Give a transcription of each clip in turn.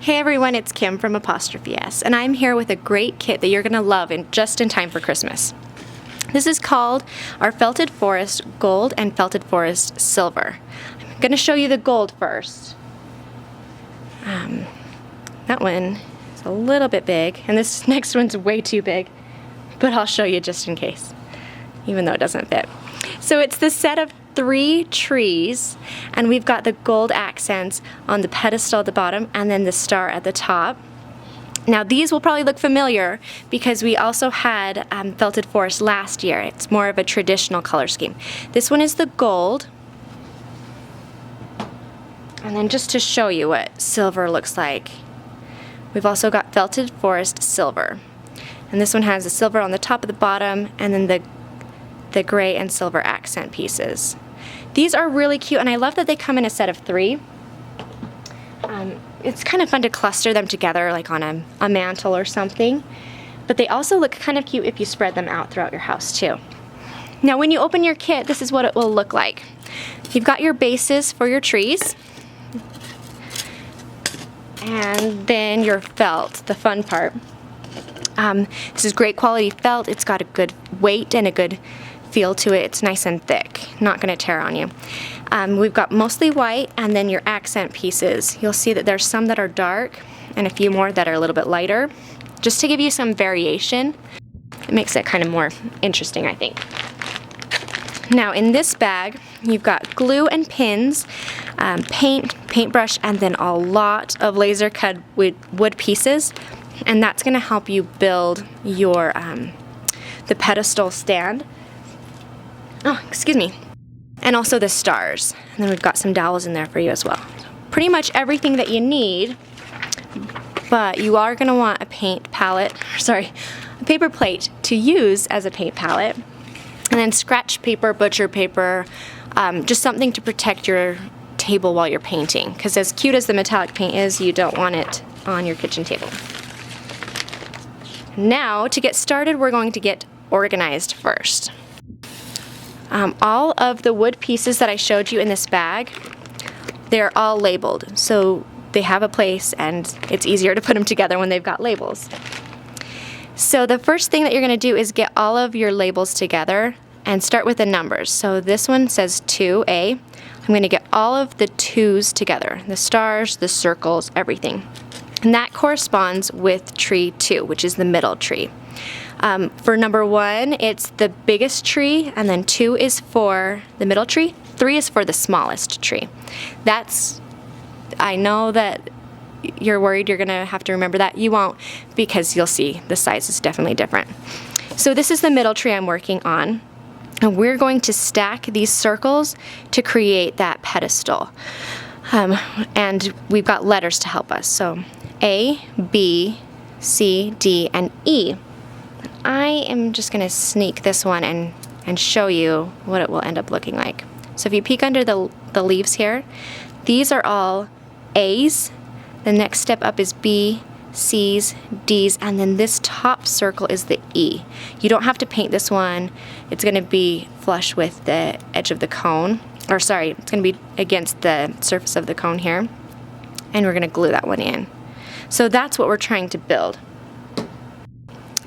Hey everyone, it's Kim from Apostrophe S, and I'm here with a great kit that you're going to love just in time for Christmas. This is called our Felted Forest Gold and Felted Forest Silver. I'm going to show you the gold first. That one is a little bit big, and this next one's way too big, but I'll show you just in case, even though it doesn't fit. So it's the set of 3 trees, and we've got the gold accents on the pedestal at the bottom and then the star at the top. Now these will probably look familiar because we also had Felted Forest last year. It's more of a traditional color scheme. This one is the gold. And then just to show you what silver looks like, we've also got Felted Forest Silver. And this one has the silver on the top of the bottom and then the gray and silver accent pieces. These are really cute, and I love that they come in a set of 3. It's kind of fun to cluster them together like on a mantle or something, but they also look kind of cute if you spread them out throughout your house too. Now when you open your kit, this is what it will look like. You've got your bases for your trees, and then your felt, the fun part. This is great quality felt. It's got a good weight and a good feel to it. It's nice and thick, not going to tear on you. We've got mostly white, and then your accent pieces. You'll see that there's some that are dark and a few more that are a little bit lighter, just to give you some variation. It makes it kind of more interesting, I think. Now in this bag, you've got glue and pins, paintbrush, and then a lot of laser cut wood pieces, and that's going to help you build your the pedestal stand. Oh, excuse me. And also the stars. And then we've got some dowels in there for you as well. Pretty much everything that you need, but you are going to want a paint palette, sorry, a paper plate to use as a paint palette. And then scratch paper, butcher paper, just something to protect your table while you're painting. Because as cute as the metallic paint is, you don't want it on your kitchen table. Now, to get started, we're going to get organized first. All of the wood pieces that I showed you in this bag, they're all labeled, so they have a place and it's easier to put them together when they've got labels. So the first thing that you're going to do is get all of your labels together and start with the numbers. So this one says 2A. I'm going to get all of the 2's together, the stars, the circles, everything. And that corresponds with tree 2, which is the middle tree. For number 1, it's the biggest tree, and then 2 is for the middle tree, 3 is for the smallest tree. I know that you're worried you're going to have to remember that. You won't, because you'll see the size is definitely different. So this is the middle tree I'm working on, and we're going to stack these circles to create that pedestal. And we've got letters to help us. So A, B, C, D, and E. I am just going to sneak this one and show you what it will end up looking like. So if you peek under the leaves here, these are all A's. The next step up is B, C's, D's, and then this top circle is the E. You don't have to paint this one. It's going to be flush with the edge of the cone. Or sorry, it's going to be against the surface of the cone here. And we're going to glue that one in. So that's what we're trying to build.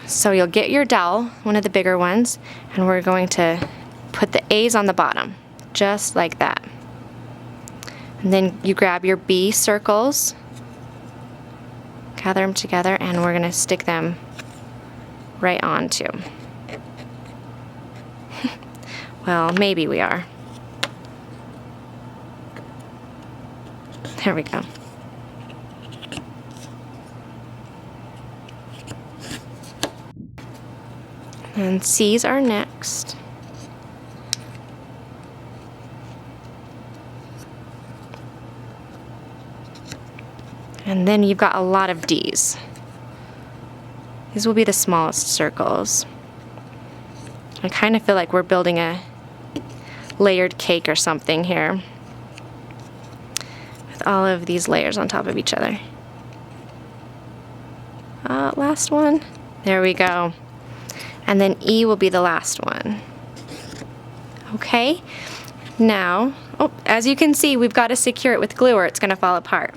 So you'll get your dowel, one of the bigger ones, and we're going to put the A's on the bottom, just like that. And then you grab your B circles, gather them together, and we're going to stick them right onto. Well, maybe we are. There we go. And C's are next. And then you've got a lot of D's. These will be the smallest circles. I kind of feel like we're building a layered cake or something here, with all of these layers on top of each other. Last one. There we go. And then E will be the last one. Okay, now, as you can see, we've got to secure it with glue or it's going to fall apart.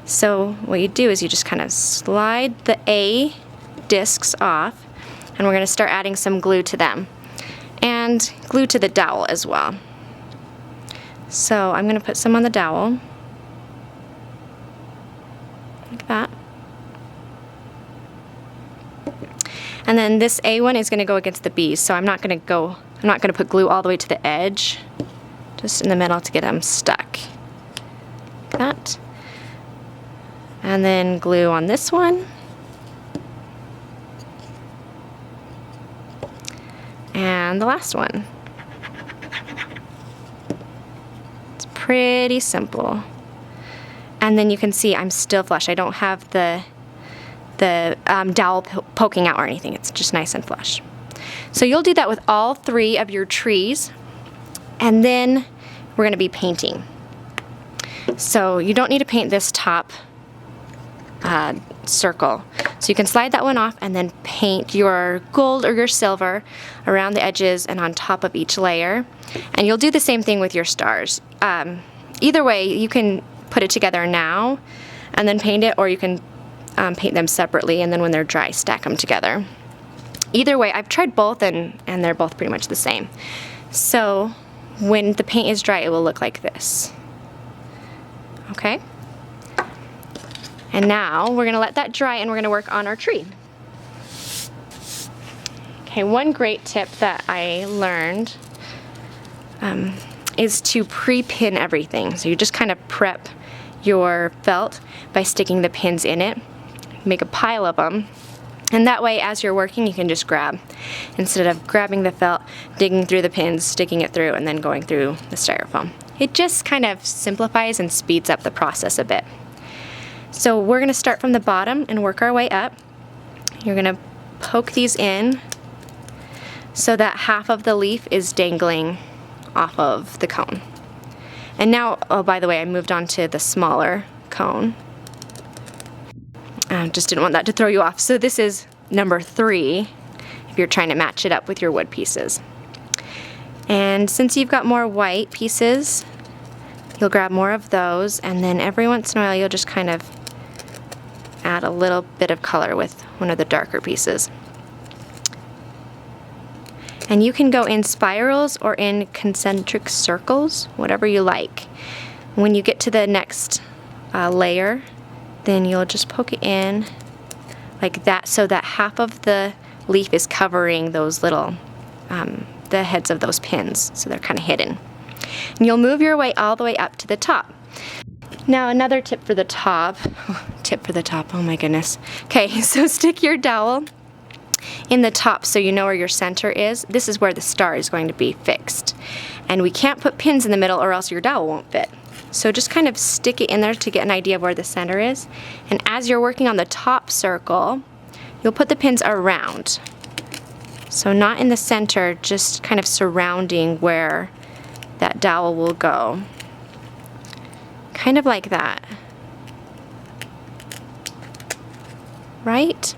So what you do is you just kind of slide the A discs off, and we're going to start adding some glue to them, and glue to the dowel as well. So I'm going to put some on the dowel, like that. And then this A one is going to go against the B's, so I'm not going to put glue all the way to the edge, just in the middle to get them stuck. Like that. And then glue on this one. And the last one. It's pretty simple. And then you can see I'm still flush. I don't have the dowel poking out or anything. It's just nice and flush. So you'll do that with all 3 of your trees, and then we're going to be painting. So you don't need to paint this top circle. So you can slide that one off and then paint your gold or your silver around the edges and on top of each layer. And you'll do the same thing with your stars. Either way, you can put it together now and then paint it, or you can paint them separately, and then when they're dry, stack them together. Either way, I've tried both, and they're both pretty much the same. So when the paint is dry, it will look like this. Okay? And now we're going to let that dry, and we're going to work on our tree. Okay, one great tip that I learned is to pre-pin everything. So you just kind of prep your felt by sticking the pins in it. Make a pile of them, and that way as you're working you can just grab, instead of grabbing the felt, digging through the pins, sticking it through, and then going through the styrofoam. It just kind of simplifies and speeds up the process a bit. So we're going to start from the bottom and work our way up. You're going to poke these in so that half of the leaf is dangling off of the cone. And now, oh, by the way, I moved on to the smaller cone. Just didn't want that to throw you off. So this is number 3 if you're trying to match it up with your wood pieces. And since you've got more white pieces, you'll grab more of those, and then every once in a while you'll just kind of add a little bit of color with one of the darker pieces. And you can go in spirals or in concentric circles, whatever you like. When you get to the next layer, then you'll just poke it in like that, so that half of the leaf is covering those little, the heads of those pins, so they're kind of hidden. And you'll move your way all the way up to the top. Now another tip for the top, oh my goodness. Okay, so stick your dowel in the top so you know where your center is. This is where the star is going to be fixed. And we can't put pins in the middle or else your dowel won't fit. So just kind of stick it in there to get an idea of where the center is. And as you're working on the top circle, you'll put the pins around. So not in the center, just kind of surrounding where that dowel will go. Kind of like that. Right?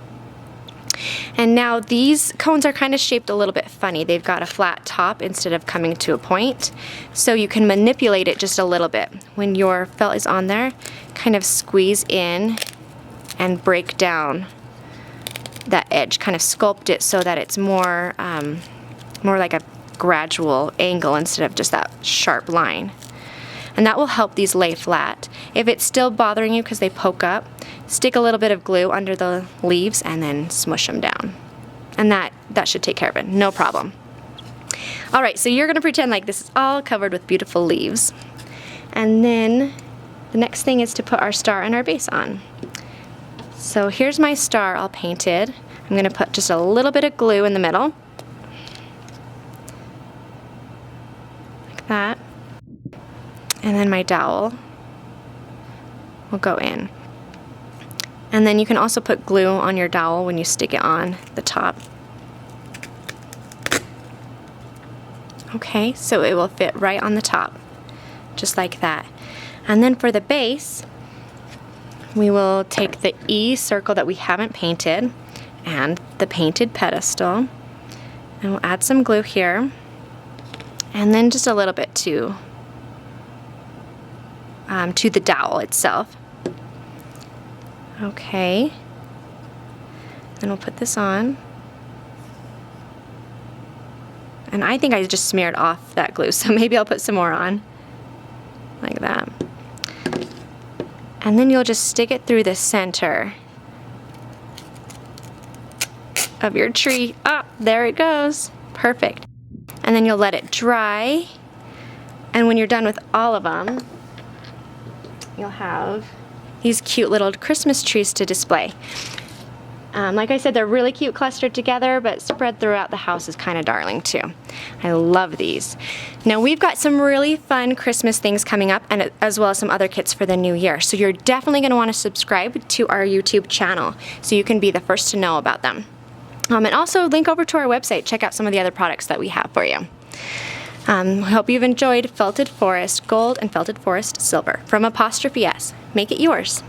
And now these cones are kind of shaped a little bit funny. They've got a flat top instead of coming to a point. So you can manipulate it just a little bit. When your felt is on there, kind of squeeze in and break down that edge. Kind of sculpt it so that it's more, more like a gradual angle instead of just that sharp line. And that will help these lay flat. If it's still bothering you because they poke up, stick a little bit of glue under the leaves and then smush them down. And that should take care of it, no problem. Alright, so you're going to pretend like this is all covered with beautiful leaves. And then the next thing is to put our star and our base on. So here's my star all painted. I'm going to put just a little bit of glue in the middle. Like that. And then my dowel will go in. And then you can also put glue on your dowel when you stick it on the top. Okay, so it will fit right on the top, just like that. And then for the base, we will take the E circle that we haven't painted and the painted pedestal, and we'll add some glue here, and then just a little bit to the dowel itself. Okay. Then we'll put this on. And I think I just smeared off that glue, so maybe I'll put some more on. Like that. And then you'll just stick it through the center of your tree. Ah, there it goes. Perfect. And then you'll let it dry. And when you're done with all of them, you'll have these cute little Christmas trees to display. Like I said, they're really cute clustered together, but spread throughout the house is kind of darling too. I love these. Now we've got some really fun Christmas things coming up, and as well as some other kits for the new year. So you're definitely going to want to subscribe to our YouTube channel so you can be the first to know about them. And also link over to our website, check out some of the other products that we have for you. Hope you've enjoyed Felted Forest Gold and Felted Forest Silver from Apostrophe S. Make it yours.